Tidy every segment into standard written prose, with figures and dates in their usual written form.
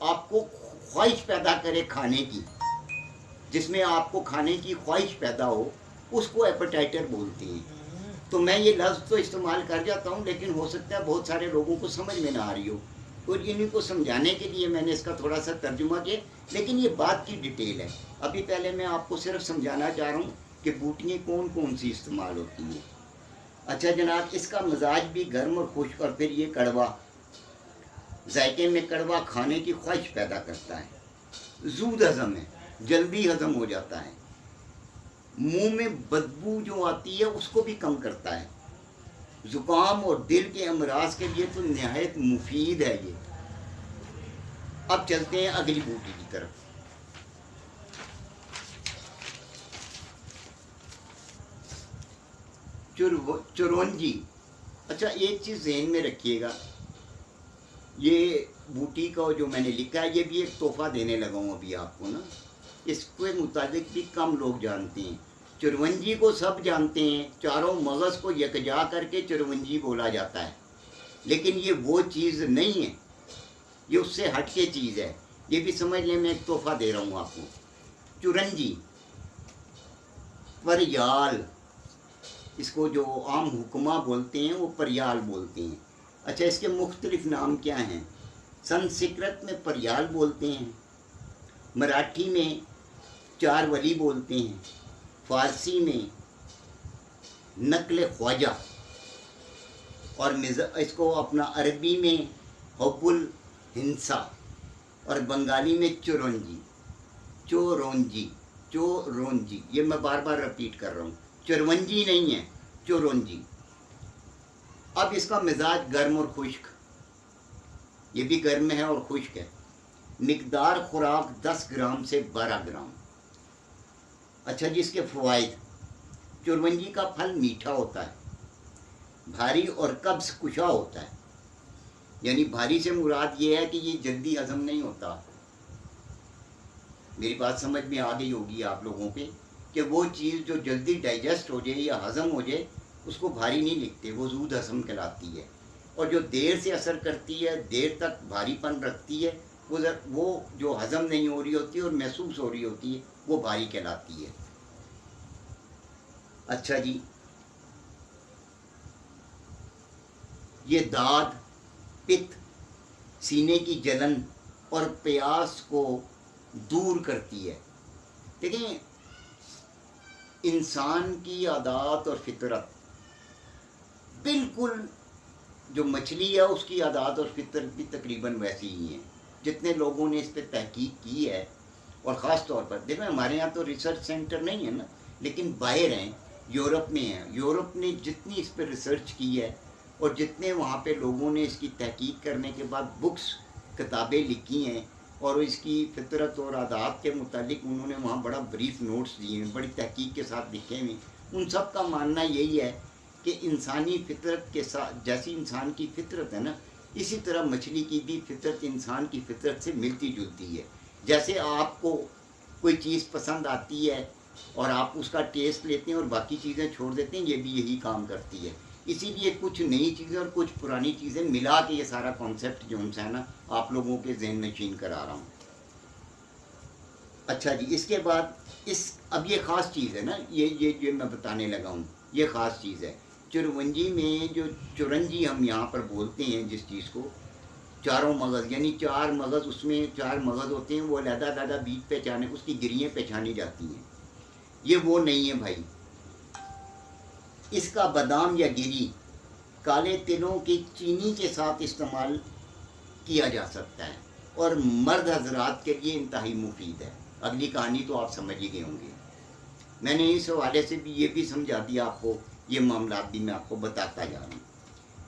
آپ کو خواہش پیدا کرے کھانے کی، جس میں آپ کو کھانے کی خواہش پیدا ہو، اس کو ایپیٹائٹر بولتے ہیں۔ تو میں یہ لفظ تو استعمال کر جاتا ہوں، لیکن ہو سکتا ہے بہت سارے لوگوں کو سمجھ میں نہ آ رہی ہو، تو انہیں کو سمجھانے کے لیے میں نے اس کا تھوڑا سا ترجمہ کیا، لیکن یہ بات کی ڈیٹیل ہے۔ ابھی پہلے میں آپ کو صرف سمجھانا چاہ رہا ہوں کہ بوٹیاں کون کون سی استعمال ہوتی ہیں۔ اچھا جناب، اس کا مزاج بھی گرم اور خشک، اور پھر یہ کڑوا، ذائقے میں کڑوا، کھانے کی خواہش پیدا کرتا ہے، زود ہضم ہے، جلدی ہضم ہو جاتا ہے، منہ میں بدبو جو آتی ہے اس کو بھی کم کرتا ہے، زکام اور دل کے امراض کے لیے تو نہایت مفید ہے یہ۔ اب چلتے ہیں اگلی بوٹی کی طرف۔ چرونجی۔ اچھا ایک چیز ذہن میں رکھیے گا، یہ بوٹی کا جو میں نے لکھا ہے، یہ بھی ایک تحفہ دینے لگا ہوں ابھی آپ کو نا، اس کے متعلق بھی کم لوگ جانتے ہیں۔ چرونجی کو سب جانتے ہیں، چاروں مغز کو یکجا کر کے چرونجی بولا جاتا ہے، لیکن یہ وہ چیز نہیں ہے، یہ اس سے ہٹ کے چیز ہے، یہ بھی سمجھ لیں، میں ایک تحفہ دے رہا ہوں آپ کو۔ چرنجی، پریال، اس کو جو عام حکمہ بولتے ہیں وہ پریال بولتے ہیں۔ اچھا اس کے مختلف نام کیا ہیں؟ سنسکرت میں پریال بولتے ہیں، مراٹھی میں چار ولی بولتے ہیں، فارسی میں نقل خواجہ، اور اس کو اپنا عربی میں حب الہنسا، اور بنگالی میں چورونجی، چورونجی، چورونجی، یہ میں بار بار رپیٹ کر رہا ہوں، چرونجی نہیں ہے، چورونجی۔ اب اس کا مزاج گرم اور خشک، یہ بھی گرم ہے اور خشک ہے، مقدار خوراک 10 گرام سے 12 گرام۔ اچھا جی، اس کے فوائد، چرونجی کا پھل میٹھا ہوتا ہے، بھاری اور قبض کشا ہوتا ہے، یعنی بھاری سے مراد یہ ہے کہ یہ جلدی ہضم نہیں ہوتا۔ میری بات سمجھ میں آ گئی ہوگی آپ لوگوں پہ، کہ وہ چیز جو جلدی ڈائجسٹ ہو جائے یا ہضم ہو جائے اس کو بھاری نہیں لکھتے، وہ زود ہضم کہلاتی ہے، اور جو دیر سے اثر کرتی ہے، دیر تک بھاری پن رکھتی ہے، وہ جو ہضم نہیں ہو رہی ہوتی ہے اور محسوس ہو رہی ہوتی ہے، وہ بھاری کہلاتی ہے۔ اچھا جی، یہ داد، پت، سینے کی جلن اور پیاس کو دور کرتی ہے۔ دیکھیں، انسان کی عادات اور فطرت بالکل، جو مچھلی ہے اس کی عادات اور فطرت بھی تقریباً ویسی ہی ہیں، جتنے لوگوں نے اس پہ تحقیق کی ہے، اور خاص طور پر دیکھیں ہمارے یہاں تو ریسرچ سینٹر نہیں ہے نا، لیکن باہر ہیں، یورپ میں ہیں، یورپ نے جتنی اس پہ ریسرچ کی ہے اور جتنے وہاں پہ لوگوں نے اس کی تحقیق کرنے کے بعد بکس، کتابیں لکھی ہیں، اور اس کی فطرت اور عادات کے متعلق انہوں نے وہاں بڑا بریف نوٹس دیے ہیں، بڑی تحقیق کے ساتھ لکھے ہوئے، ان سب کا ماننا یہی ہے کہ انسانی فطرت کے ساتھ، جیسی انسان کی فطرت ہے نا، اسی طرح مچھلی کی بھی فطرت انسان کی فطرت سے ملتی جلتی ہے۔ جیسے آپ کو کوئی چیز پسند آتی ہے اور آپ اس کا ٹیسٹ لیتے ہیں اور باقی چیزیں چھوڑ دیتے ہیں، یہ بھی یہی کام کرتی ہے۔ اسی لیے کچھ نئی چیزیں اور کچھ پرانی چیزیں ملا کے یہ سارا کانسیپٹ جو ہے نا آپ لوگوں کے ذہن نشین کرا رہا ہوں۔ اچھا جی، اس کے بعد اب یہ خاص چیز ہے نا، یہ میں بتانے لگا ہوں، یہ خاص چیز ہے۔ چرونجی میں جو چرنجی ہم یہاں پر بولتے ہیں جس چیز کو، چاروں مغز، یعنی 4 مغز، اس میں 4 مغز ہوتے ہیں، وہ علیحدہ علیحدہ بیج پہچانے، اس کی گرییں پہچانی جاتی ہیں، یہ وہ نہیں ہے بھائی۔ اس کا بادام یا گری کالے تلوں کی چینی کے ساتھ استعمال کیا جا سکتا ہے، اور مرد حضرات کے لیے انتہائی مفید ہے۔ اگلی کہانی تو آپ سمجھ ہی گئے ہوں گے، میں نے اس حوالے سے بھی یہ بھی سمجھا دیا آپ کو، یہ معاملات بھی میں آپ کو بتاتا جا رہا ہوں۔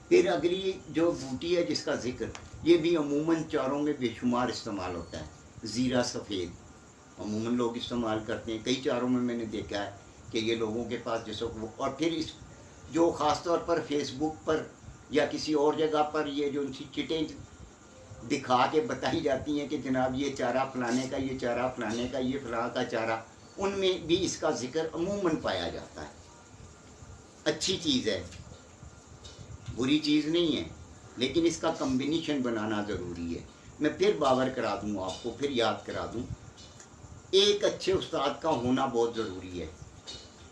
پھر اگلی جو بوٹی ہے جس کا ذکر، یہ بھی عموماً چاروں میں بے شمار استعمال ہوتا ہے، زیرہ سفید عموماً لوگ استعمال کرتے ہیں، کئی چاروں میں نے دیکھا ہے کہ یہ لوگوں کے پاس جیسے، اور پھر اس جو خاص طور پر فیس بک پر یا کسی اور جگہ پر یہ جو ان کی چٹیں دکھا کے بتائی جاتی ہیں کہ جناب یہ چارہ فلانے کا، یہ چارہ فلانے کا، یہ فلاں کا چارہ، ان میں بھی اس کا ذکر عموماً پایا جاتا ہے۔ اچھی چیز ہے، بری چیز نہیں ہے، لیکن اس کا کمبینیشن بنانا ضروری ہے۔ میں پھر باور کرا دوں آپ کو، پھر یاد کرا دوں، ایک اچھے استاد کا ہونا بہت ضروری ہے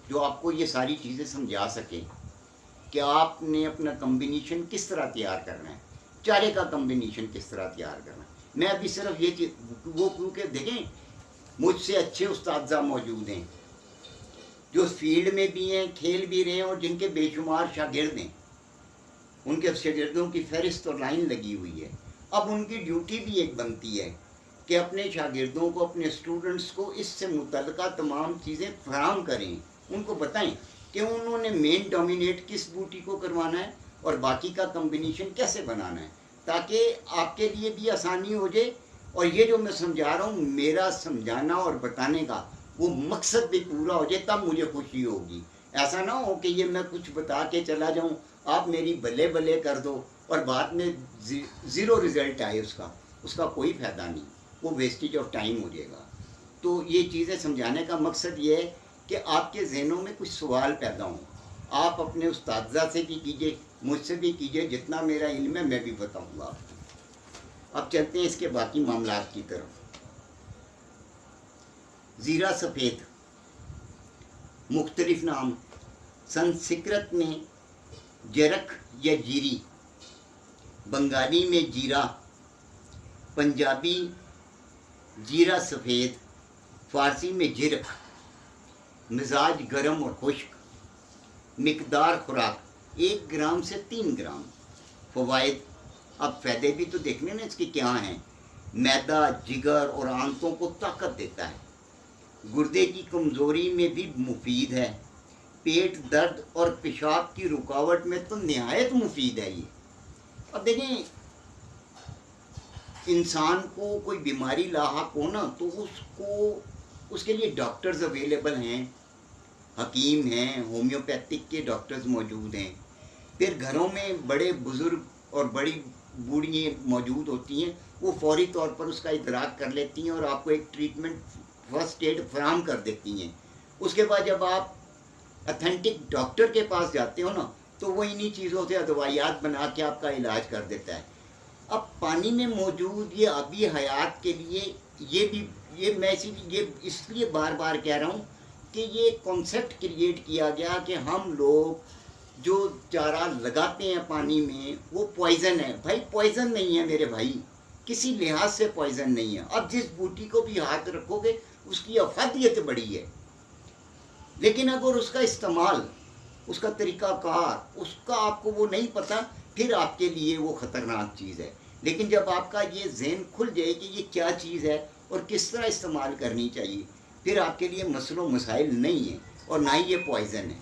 جو آپ کو یہ ساری چیزیں سمجھا سکے کہ آپ نے اپنا کمبینیشن کس طرح تیار کرنا ہے، چارے کا کمبینیشن کس طرح تیار کرنا ہے۔ میں ابھی صرف یہ چیز وہ کیونکہ دیکھیں مجھ سے اچھے استاذہ موجود ہیں جو فیلڈ میں بھی ہیں، کھیل بھی رہے ہیں، اور جن کے بے شمار شاگرد ہیں، ان کے شاگردوں کی فہرست اور لائن لگی ہوئی ہے۔ اب ان کی ڈیوٹی بھی ایک بنتی ہے کہ اپنے شاگردوں کو، اپنے اسٹوڈنٹس کو اس سے متعلقہ تمام چیزیں فراہم کریں، ان کو بتائیں کہ انہوں نے مین ڈومینیٹ کس بوٹی کو کروانا ہے اور باقی کا کمبینیشن کیسے بنانا ہے، تاکہ آپ کے لیے بھی آسانی ہو جائے، اور یہ جو میں سمجھا رہا ہوں میرا سمجھانا اور بتانے کا وہ مقصد بھی پورا ہو جائے، تب مجھے خوشی ہوگی۔ ایسا نہ ہو کہ یہ میں کچھ بتا کے چلا جاؤں، آپ میری بلے بلے کر دو اور بعد میں زیرو رزلٹ آئے، اس کا کوئی فائدہ نہیں، وہ ویسٹیج آف ٹائم ہو جائے گا۔ تو یہ چیزیں سمجھانے کا مقصد یہ ہے کہ آپ کے ذہنوں میں کچھ سوال پیدا ہوں، آپ اپنے اساتذہ سے بھی کیجئے، مجھ سے بھی کیجئے، جتنا میرا علم ہے میں بھی بتاؤں گا آپ کو۔ اب چلتے ہیں اس کے باقی معاملات کی طرف۔ زیرہ سفید مختلف نام، سنسکرت میں جرک یا جیری، بنگالی میں جیرا، پنجابی جیرا سفید، فارسی میں جرک، مزاج گرم اور خشک، مقدار خوراک 1 گرام سے 3 گرام۔ فوائد، اب فائدے بھی تو دیکھنے نا اس کے کیا ہیں۔ میدا، جگر اور آنتوں کو طاقت دیتا ہے، گردے کی کمزوری میں بھی مفید ہے، پیٹ درد اور پیشاب کی رکاوٹ میں تو نہایت مفید ہے یہ۔ اب دیکھیں انسان کو کوئی بیماری لاحق ہو نا تو اس کے لیے ڈاکٹرز اویلیبل ہیں، حکیم ہیں، ہومیوپیتھک کے ڈاکٹرز موجود ہیں، پھر گھروں میں بڑے بزرگ اور بڑی بوڑھی موجود ہوتی ہیں، وہ فوری طور پر اس کا ادراک کر لیتی ہیں اور آپ کو ایک ٹریٹمنٹ فرسٹ ایڈ فراہم کر دیتی ہیں۔ اس کے بعد جب آپ اتھینٹک ڈاکٹر کے پاس جاتے ہو نا تو وہ انہی چیزوں سے ادویات بنا کے آپ کا علاج کر دیتا ہے۔ اب پانی میں موجود یہ آبی حیات کے لیے یہ میں اس لیے بار بار کہہ رہا ہوں کہ یہ کانسیپٹ کریٹ کیا گیا کہ ہم لوگ جو چارہ لگاتے ہیں پانی میں وہ پوائزن ہے۔ بھائی پوائزن نہیں ہے میرے بھائی، کسی لحاظ سے پوائزن نہیں ہے۔ اب جس بوٹی کو بھی ہاتھ رکھو گے اس کی افادیت بڑی ہے، لیکن اگر اس کا استعمال، اس کا طریقہ کار، اس کا آپ کو وہ نہیں پتہ، پھر آپ کے لیے وہ خطرناک چیز ہے۔ لیکن جب آپ کا یہ ذہن کھل جائے کہ یہ کیا چیز ہے اور کس طرح استعمال کرنی چاہیے، پھر آپ کے لیے مسئلہ و مسائل نہیں ہیں اور نہ ہی یہ پوائزن ہے۔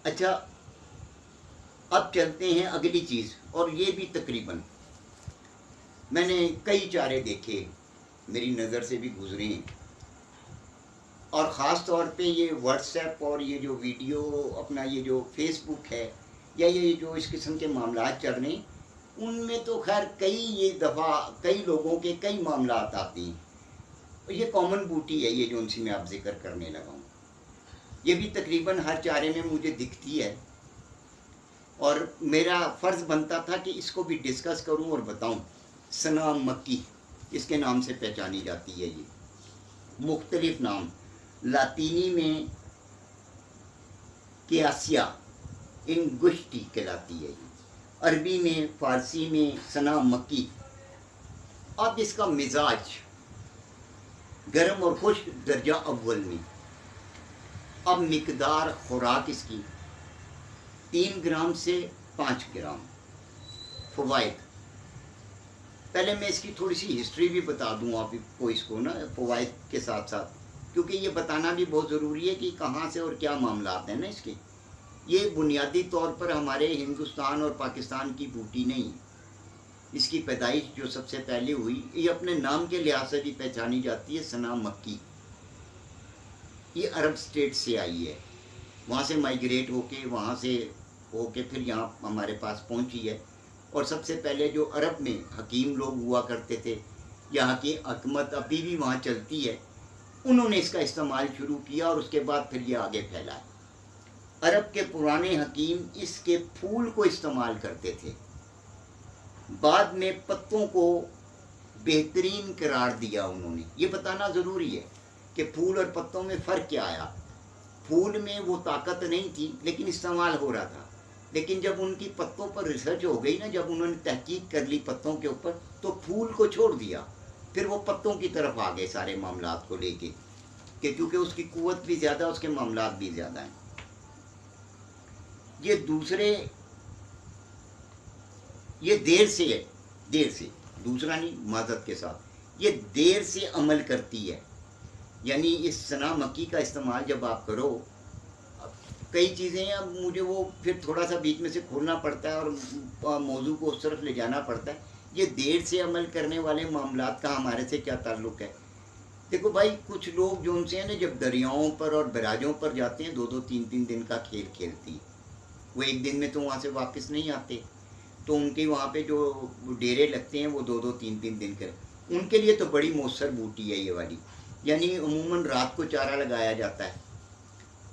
اچھا اب چلتے ہیں اگلی چیز، اور یہ بھی تقریباً میں نے کئی چارے دیکھے، میری نظر سے بھی گزرے ہیں، اور خاص طور پہ یہ واٹس ایپ اور یہ جو ویڈیو اپنا یہ جو فیس بک ہے یا یہ جو اس قسم کے معاملات چل رہے ہیں، ان میں تو خیر کئی دفعہ کئی لوگوں کے کئی معاملات آتے ہیں۔ یہ کامن بوٹی ہے یہ جو ان سے میں آپ ذکر کرنے لگا ہوں، یہ بھی تقریباً ہر چارے میں مجھے دکھتی ہے، اور میرا فرض بنتا تھا کہ اس کو بھی ڈسکس کروں اور بتاؤں۔ سنا مکی اس کے نام سے پہچانی جاتی ہے، یہ مختلف نام، لاطینی میں کیاسیا انگشٹی کہلاتی ہے، یہ عربی میں، فارسی میں سنا مکی۔ اب اس کا مزاج گرم اور خشک درجہ اول میں۔ اب مقدار خوراک اس کی 3 گرام سے 5 گرام۔ فوائد، پہلے میں اس کی تھوڑی سی ہسٹری بھی بتا دوں آپ کو، اس کو نا فوائد کے ساتھ ساتھ، کیونکہ یہ بتانا بھی بہت ضروری ہے کہ کہاں سے اور کیا معاملات ہیں نا اس کے۔ یہ بنیادی طور پر ہمارے ہندوستان اور پاکستان کی بوٹی نہیں، اس کی پیدائش جو سب سے پہلے ہوئی، یہ اپنے نام کے لحاظ سے بھی پہچانی جاتی ہے، سنا مکی۔ یہ عرب سٹیٹ سے آئی ہے، وہاں سے مائیگریٹ ہو کے پھر یہاں ہمارے پاس پہنچی ہے، اور سب سے پہلے جو عرب میں حکیم لوگ ہوا کرتے تھے، یہاں کی حکمت ابھی بھی وہاں چلتی ہے، انہوں نے اس کا استعمال شروع کیا اور اس کے بعد پھر یہ آگے پھیلا ہے۔ عرب کے پرانے حکیم اس کے پھول کو استعمال کرتے تھے، بعد میں پتوں کو بہترین قرار دیا انہوں نے. یہ بتانا ضروری ہے کہ پھول اور پتوں میں فرق کیا آیا. پھول میں وہ طاقت نہیں تھی لیکن استعمال ہو رہا تھا. لیکن جب ان کی پتوں پر ریسرچ ہو گئی نا، جب انہوں نے تحقیق کر لی پتوں کے اوپر، تو پھول کو چھوڑ دیا. پھر وہ پتوں کی طرف آ گئے سارے معاملات کو لے کے، کہ کیونکہ اس کی قوت بھی زیادہ، اس کے معاملات بھی زیادہ ہیں. یہ دیر سے ہے، دیر سے، دوسرا نہیں، معذرت کے ساتھ، یہ دیر سے عمل کرتی ہے. یعنی اس سنا مکی کا استعمال جب آپ کرو، کئی چیزیں ہیں، اب مجھے وہ پھر تھوڑا سا بیچ میں سے کھولنا پڑتا ہے اور موضوع کو اس طرف لے جانا پڑتا ہے. یہ دیر سے عمل کرنے والے معاملات کا ہمارے سے کیا تعلق ہے؟ دیکھو بھائی، کچھ لوگ جو ان سے ہیں نا، جب دریاؤں پر اور براجوں پر جاتے ہیں، 2-3 دن کا کھیل کھیلتی ہیں. وہ ایک دن میں تو وہاں سے واپس نہیں آتے، تو ان کے وہاں پہ جو ڈیرے لگتے ہیں وہ 2-3 دن کے. ان کے لیے تو بڑی مؤثر بوٹی ہے یہ والی. یعنی عموماً رات کو چارہ لگایا جاتا ہے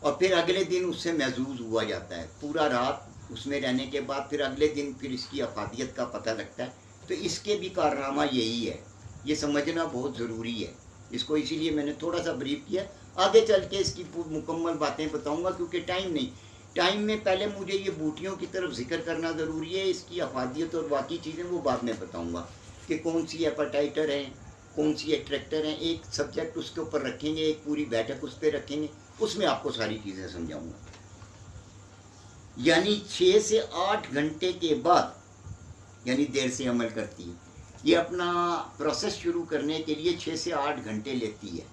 اور پھر اگلے دن اس سے محظوظ ہوا جاتا ہے. پورا رات اس میں رہنے کے بعد پھر اگلے دن پھر اس کی افادیت کا پتہ لگتا ہے. تو اس کے بھی کارنامہ یہی ہے. یہ سمجھنا بہت ضروری ہے اس کو، اسی لیے میں نے تھوڑا سا بریف کیا. آگے چل کے اس کی مکمل باتیں بتاؤں گا کیونکہ ٹائم نہیں. ٹائم میں پہلے مجھے یہ بوٹیوں کی طرف ذکر کرنا ضروری ہے. اس کی افادیت اور باقی چیزیں وہ بعد میں بتاؤں گا کہ کون سی ایپاٹائٹر ہیں، کون سی ایٹریکٹر ہیں. ایک سبجیکٹ اس کے اوپر رکھیں گے، ایک پوری بیٹھک اس پہ رکھیں گے، اس میں آپ کو ساری چیزیں سمجھاؤں گا. یعنی 6 سے 8 گھنٹے کے بعد، یعنی دیر سے عمل کرتی ہے. یہ اپنا پروسیس شروع کرنے کے لیے 6 سے 8 گھنٹے لیتی ہے.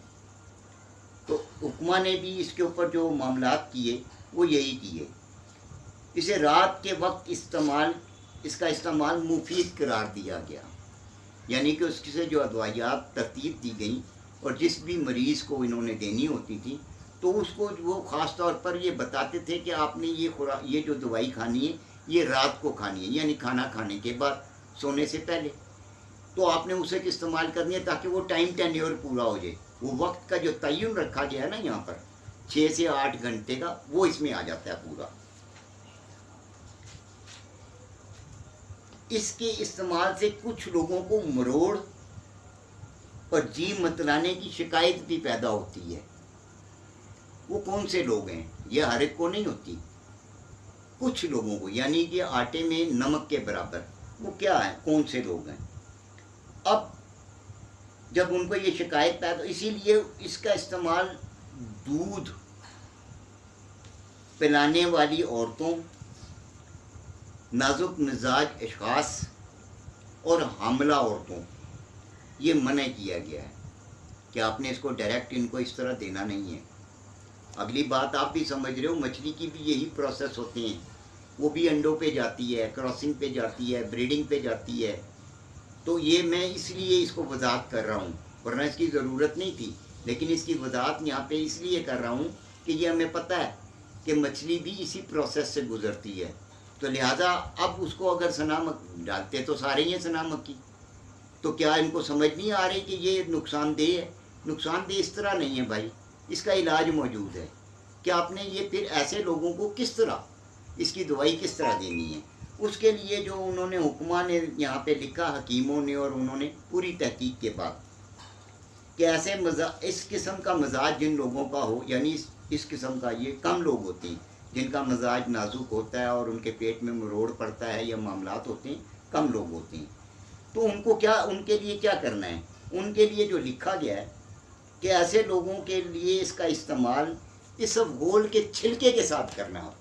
تو حکمہ نے بھی اس کے اوپر جو معاملات کیے وہ یہی کیے. اسے رات کے وقت اس کا استعمال مفید قرار دیا گیا. یعنی کہ اس سے جو ادویات ترتیب دی گئیں اور جس بھی مریض کو انہوں نے دینی ہوتی تھی، تو اس کو وہ خاص طور پر یہ بتاتے تھے کہ آپ نے یہ جو دوائی کھانی ہے یہ رات کو کھانی ہے، یعنی کھانا کھانے کے بعد، سونے سے پہلے. تو آپ نے اسے استعمال کرنی ہے تاکہ وہ ٹائم ٹینیور پورا ہو جائے. وہ وقت کا جو تعین رکھا گیا ہے نا یہاں پر 6 سے 8 گھنٹے کا، وہ اس میں آ جاتا ہے پورا. اس کے استعمال سے کچھ لوگوں کو مروڑ اور جی متلانے کی شکایت بھی پیدا ہوتی ہے. وہ کون سے لوگ ہیں؟ یہ ہر ایک کو نہیں ہوتی، کچھ لوگوں کو، یعنی کہ آٹے میں نمک کے برابر. وہ کیا ہے، کون سے لوگ ہیں؟ اب جب ان کو یہ شکایت پیدا، اسی لیے اس کا استعمال دودھ پلانے والی عورتوں، نازک مزاج اشخاص اور حاملہ عورتوں، یہ منع کیا گیا ہے کہ آپ نے اس کو ڈائریکٹ ان کو اس طرح دینا نہیں ہے. اگلی بات آپ بھی سمجھ رہے ہو، مچھلی کی بھی یہی پروسیس ہوتے ہیں. وہ بھی انڈوں پہ جاتی ہے، کراسنگ پہ جاتی ہے، بریڈنگ پہ جاتی ہے. تو یہ میں اس لیے اس کو وضاحت کر رہا ہوں، ورنہ اس کی ضرورت نہیں تھی. لیکن اس کی وضاحت یہاں پہ اس لیے کر رہا ہوں کہ یہ ہمیں پتہ ہے کہ مچھلی بھی اسی پروسیس سے گزرتی ہے. تو لہٰذا اب اس کو اگر سنامک ڈالتے تو سارے ہی ہیں سنامک کی، تو کیا ان کو سمجھ نہیں آ رہی کہ یہ نقصان دہ ہے؟ نقصان دہ اس طرح نہیں ہے بھائی، اس کا علاج موجود ہے. کہ آپ نے یہ پھر ایسے لوگوں کو کس طرح اس کی دوائی کس طرح دینی ہے، اس کے لیے جو انہوں نے حکمہ نے یہاں پہ لکھا، حکیموں نے، اور انہوں نے پوری تحقیق کے بعد، کہ ایسے اس قسم کا مزاج جن لوگوں کا ہو، یعنی اس قسم کا یہ کم لوگ ہوتے ہیں جن کا مزاج نازک ہوتا ہے اور ان کے پیٹ میں مروڑ پڑتا ہے یا معاملات ہوتے ہیں، کم لوگ ہوتے ہیں. تو ان کے لیے کیا کرنا ہے؟ ان کے لیے جو لکھا گیا ہے کہ ایسے لوگوں کے لیے اس کا استعمال اس گول کے چھلکے کے ساتھ کرنا ہوتا ہے.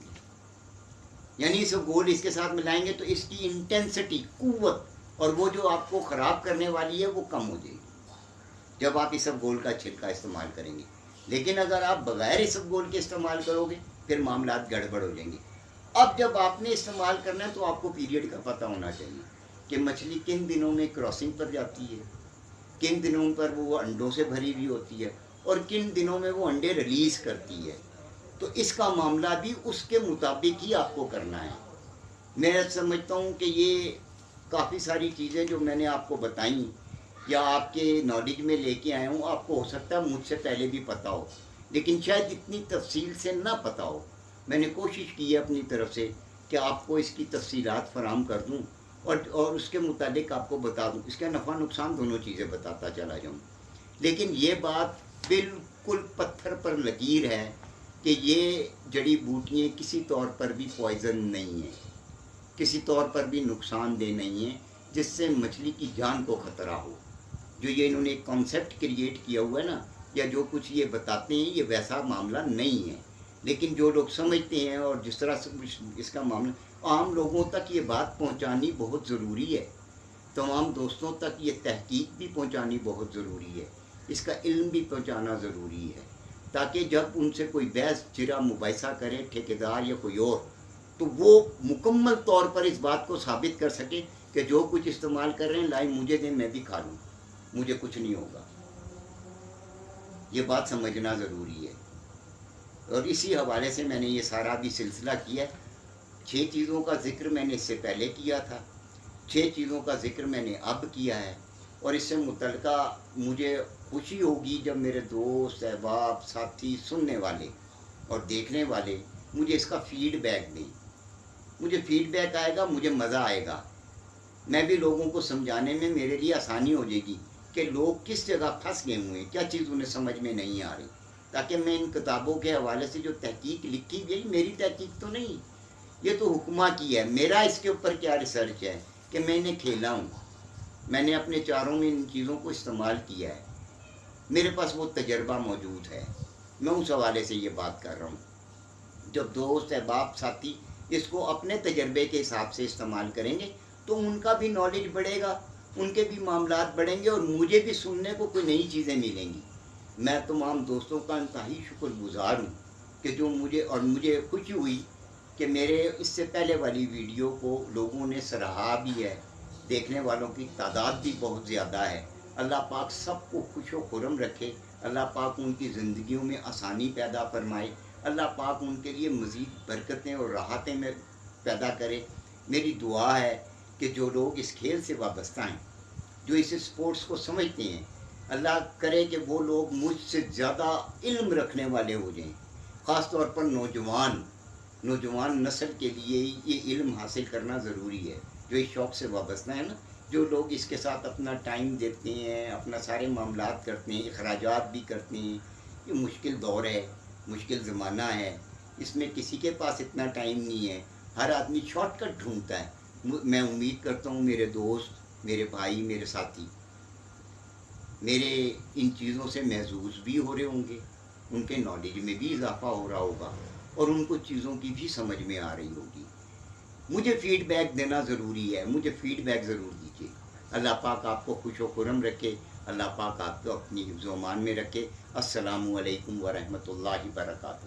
یعنی اس گول اس کے ساتھ ملائیں گے تو اس کی انٹینسٹی، قوت، اور وہ جو آپ کو خراب کرنے والی ہے وہ کم ہو جائے گی جب آپ اس گول کا چھلکا استعمال کریں گے. لیکن اگر آپ بغیر اس گول کے استعمال کرو گے پھر معاملات گڑبڑ ہو جائیں گے. اب جب آپ نے استعمال کرنا ہے تو آپ کو پیریڈ کا پتہ ہونا چاہیے کہ مچھلی کن دنوں میں کراسنگ پر جاتی ہے، کن دنوں پر وہ انڈوں سے بھری ہوئی ہوتی ہے، اور کن دنوں میں وہ انڈے ریلیز کرتی ہے. تو اس کا معاملہ بھی اس کے مطابق ہی آپ کو کرنا ہے. میں سمجھتا ہوں کہ یہ کافی ساری چیزیں جو میں نے آپ کو بتائیں یا آپ کے نالج میں لے کے آیا ہوں، آپ کو ہو سکتا ہے مجھ سے پہلے بھی پتہ ہو، لیکن شاید اتنی تفصیل سے نہ پتہ ہو. میں نے کوشش کی ہے اپنی طرف سے کہ آپ کو اس کی تفصیلات فراہم کر دوں اور اس کے متعلق آپ کو بتا دوں، اس کا نفع نقصان دونوں چیزیں بتاتا چلا جاؤں، لیکن یہ بات بالکل پتھر پر لکیر ہے کہ یہ جڑی بوٹیاں کسی طور پر بھی پوائزن نہیں ہیں، کسی طور پر بھی نقصان دہ نہیں ہیں جس سے مچھلی کی جان کو خطرہ ہو۔ جو یہ انہوں نے ایک کانسیپٹ کریٹ کیا ہوا ہے نا، یا جو کچھ یہ بتاتے ہیں، یہ ویسا معاملہ نہیں ہے، لیکن جو لوگ سمجھتے ہیں اور جس طرح سے اس کا معاملہ عام لوگوں تک یہ بات پہنچانی بہت ضروری ہے، تمام دوستوں تک یہ تحقیق بھی پہنچانی بہت ضروری ہے، اس کا علم بھی پہنچانا ضروری ہے، تاکہ جب ان سے کوئی بحث چرا مباحثہ کرے ٹھیکیدار یا کوئی اور، تو وہ مکمل طور پر اس بات کو ثابت کر سکے کہ جو کچھ استعمال کر رہے ہیں لائے مجھے دیں، میں بھی کھا لوں، مجھے کچھ نہیں ہوگا۔ یہ بات سمجھنا ضروری ہے، اور اسی حوالے سے میں نے یہ سارا بھی سلسلہ کیا ہے۔ 6 چیزوں کا ذکر میں نے اس سے پہلے کیا تھا، 6 چیزوں کا ذکر میں نے اب کیا ہے، اور اس سے متعلقہ مجھے خوشی ہوگی جب میرے دوست احباب ساتھی سننے والے اور دیکھنے والے مجھے اس کا فیڈ بیک دیں۔ مجھے فیڈ بیک آئے گا، مجھے مزہ آئے گا، میں بھی لوگوں کو سمجھانے میں میرے لیے آسانی ہو جائے گی کہ لوگ کس جگہ پھنس گئے ہوئے ہیں، کیا چیز انہیں سمجھ میں نہیں آ رہی، تاکہ میں ان کتابوں کے حوالے سے جو تحقیق لکھی گئی، میری تحقیق تو نہیں، یہ تو حکمہ کی ہے، میرا اس کے اوپر کیا ریسرچ ہے کہ میں انہیں کھیلا ہوں، میں نے اپنے چاروں میں ان چیزوں کو استعمال کیا ہے، میرے پاس وہ تجربہ موجود ہے، میں اس حوالے سے یہ بات کر رہا ہوں۔ جب دوست احباب ساتھی اس کو اپنے تجربے کے حساب سے استعمال کریں گے تو ان کا بھی نالج بڑھے گا، ان کے بھی معاملات بڑھیں گے، اور مجھے بھی سننے کو کوئی نئی چیزیں ملیں گی۔ میں تمام دوستوں کا انتہائی شکر گزار ہوں کہ جو مجھے خوشی ہوئی کہ میرے اس سے پہلے والی ویڈیو کو لوگوں نے سراہا بھی ہے، دیکھنے والوں کی تعداد بھی بہت زیادہ ہے۔ اللہ پاک سب کو خوش و خرم رکھے، اللہ پاک ان کی زندگیوں میں آسانی پیدا فرمائے، اللہ پاک ان کے لیے مزید برکتیں اور راحتیں میں پیدا کرے۔ میری دعا ہے کہ جو لوگ اس کھیل سے وابستہ ہیں، جو اس اسپورٹس کو سمجھتے ہیں، اللہ کرے کہ وہ لوگ مجھ سے زیادہ علم رکھنے والے ہو جائیں، خاص طور پر نوجوان نسل کے لیے یہ علم حاصل کرنا ضروری ہے، جو اس شوق سے وابستہ ہیں نا، جو لوگ اس کے ساتھ اپنا ٹائم دیتے ہیں، اپنا سارے معاملات کرتے ہیں، اخراجات بھی کرتے ہیں۔ یہ مشکل دور ہے، مشکل زمانہ ہے، اس میں کسی کے پاس اتنا ٹائم نہیں ہے، ہر آدمی شارٹ کٹ ڈھونڈتا ہے۔ میں امید کرتا ہوں میرے دوست، میرے بھائی، میرے ساتھی میرے ان چیزوں سے محظوظ بھی ہو رہے ہوں گے، ان کے نالج میں بھی اضافہ ہو رہا ہوگا، اور ان کو چیزوں کی بھی سمجھ میں آ رہی ہوگی۔ مجھے فیڈ بیک دینا ضروری ہے، مجھے فیڈ بیک ضرور دیجیے۔ اللہ پاک آپ کو خوش و خرم رکھے، اللہ پاک آپ کو اپنی حفظ و امان میں رکھے۔ السلام علیکم ورحمۃ اللہ وبرکاتہ۔